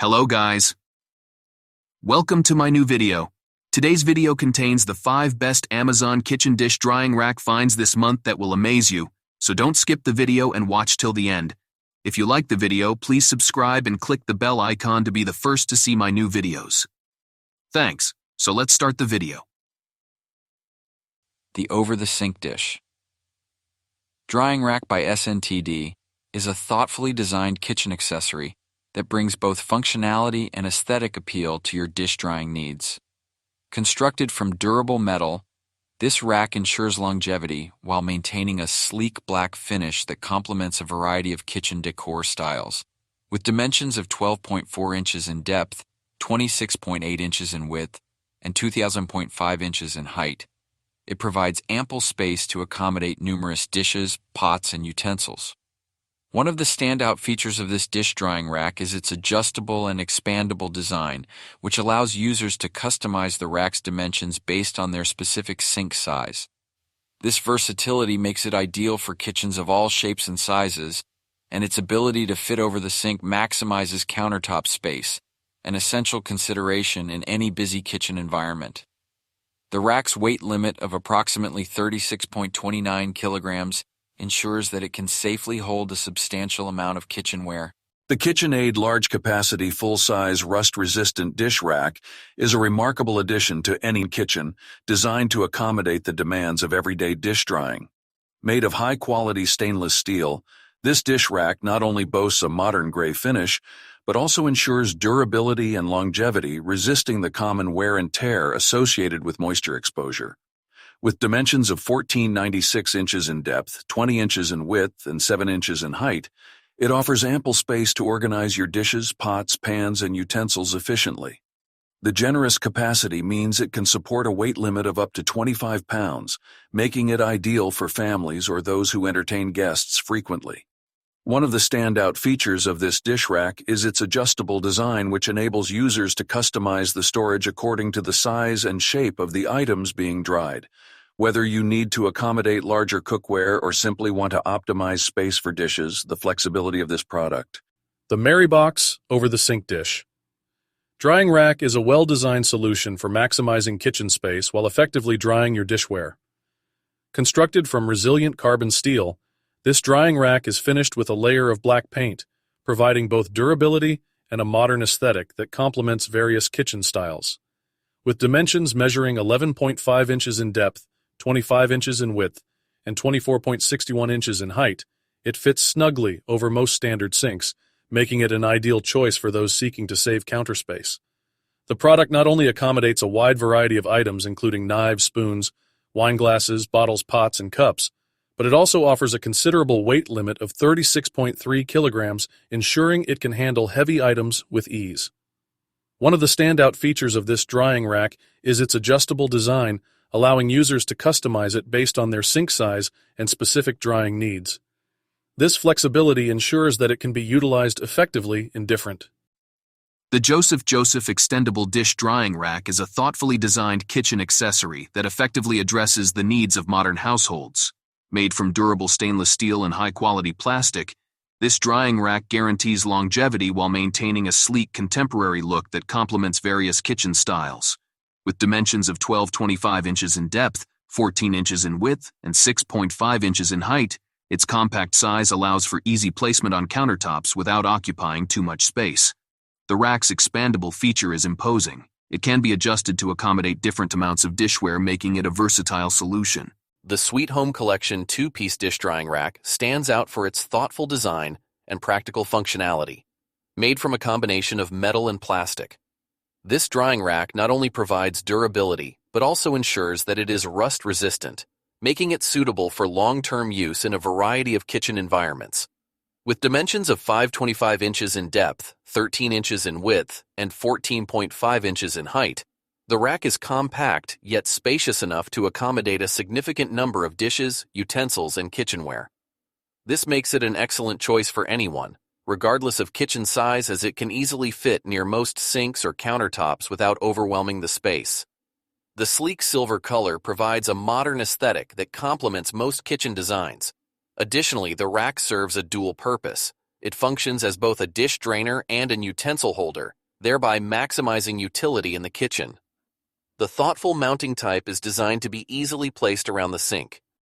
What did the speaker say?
Hello guys. Welcome to my new video. Today's video contains the 5 best Amazon kitchen dish drying rack finds this month that will amaze you, so don't skip the video and watch till the end. If you like the video, please subscribe and click the bell icon to be the first to see my new videos. Thanks, so let's start the video. The over-the-sink dish. Drying Rack by SNTD is a thoughtfully designed kitchen accessory that brings both functionality and aesthetic appeal to your dish drying needs. Constructed from durable metal, this rack ensures longevity while maintaining a sleek black finish that complements a variety of kitchen decor styles. With dimensions of 12.4 inches in depth, 26.8 inches in width, and 2000.5 inches in height, it provides ample space to accommodate numerous dishes, pots, and utensils. One of the standout features of this dish drying rack is its adjustable and expandable design, which allows users to customize the rack's dimensions based on their specific sink size. This versatility makes it ideal for kitchens of all shapes and sizes, and its ability to fit over the sink maximizes countertop space, an essential consideration in any busy kitchen environment. The rack's weight limit of approximately 36.29 kilograms ensures that it can safely hold a substantial amount of kitchenware. The KitchenAid Large Capacity full-size rust-resistant dish rack is a remarkable addition to any kitchen, designed to accommodate the demands of everyday dish drying. Made of high-quality stainless steel, this dish rack not only boasts a modern gray finish, but also ensures durability and longevity, resisting the common wear and tear associated with moisture exposure. With dimensions of 14.96 inches in depth, 20 inches in width, and 7 inches in height, it offers ample space to organize your dishes, pots, pans, and utensils efficiently. The generous capacity means it can support a weight limit of up to 25 pounds, making it ideal for families or those who entertain guests frequently. One of the standout features of this dish rack is its adjustable design, which enables users to customize the storage according to the size and shape of the items being dried. Whether you need to accommodate larger cookware or simply want to optimize space for dishes, the flexibility of this product. The Marybox over the sink dish. Drying rack is a well-designed solution for maximizing kitchen space while effectively drying your dishware. Constructed from resilient carbon steel, this drying rack is finished with a layer of black paint, providing both durability and a modern aesthetic that complements various kitchen styles. With dimensions measuring 11.5 inches in depth, 25 inches in width, and 24.61 inches in height, it fits snugly over most standard sinks, making it an ideal choice for those seeking to save counter space. The product not only accommodates a wide variety of items including knives, spoons, wine glasses, bottles, pots, and cups, but it also offers a considerable weight limit of 36.3 kilograms, ensuring it can handle heavy items with ease. One of the standout features of this drying rack is its adjustable design, allowing users to customize it based on their sink size and specific drying needs. This flexibility ensures that it can be utilized effectively in different. The Joseph Extendable Dish Drying Rack is a thoughtfully designed kitchen accessory that effectively addresses the needs of modern households. Made from durable stainless steel and high-quality plastic, this drying rack guarantees longevity while maintaining a sleek contemporary look that complements various kitchen styles. With dimensions of 12.25 inches in depth, 14 inches in width, and 6.5 inches in height, its compact size allows for easy placement on countertops without occupying too much space. The rack's expandable feature is imposing. It can be adjusted to accommodate different amounts of dishware, making it a versatile solution. The Sweet Home Collection 2-piece dish drying rack stands out for its thoughtful design and practical functionality. Made from a combination of metal and plastic, this drying rack not only provides durability, but also ensures that it is rust-resistant, making it suitable for long-term use in a variety of kitchen environments. With dimensions of 5.25 inches in depth, 13 inches in width, and 14.5 inches in height, the rack is compact yet spacious enough to accommodate a significant number of dishes, utensils, and kitchenware. This makes it an excellent choice for anyone, regardless of kitchen size, as it can easily fit near most sinks or countertops without overwhelming the space. The sleek silver color provides a modern aesthetic that complements most kitchen designs. Additionally, the rack serves a dual purpose, It functions as both a dish drainer and an utensil holder, thereby maximizing utility in the kitchen. The thoughtful mounting type is designed to be easily placed around the sink,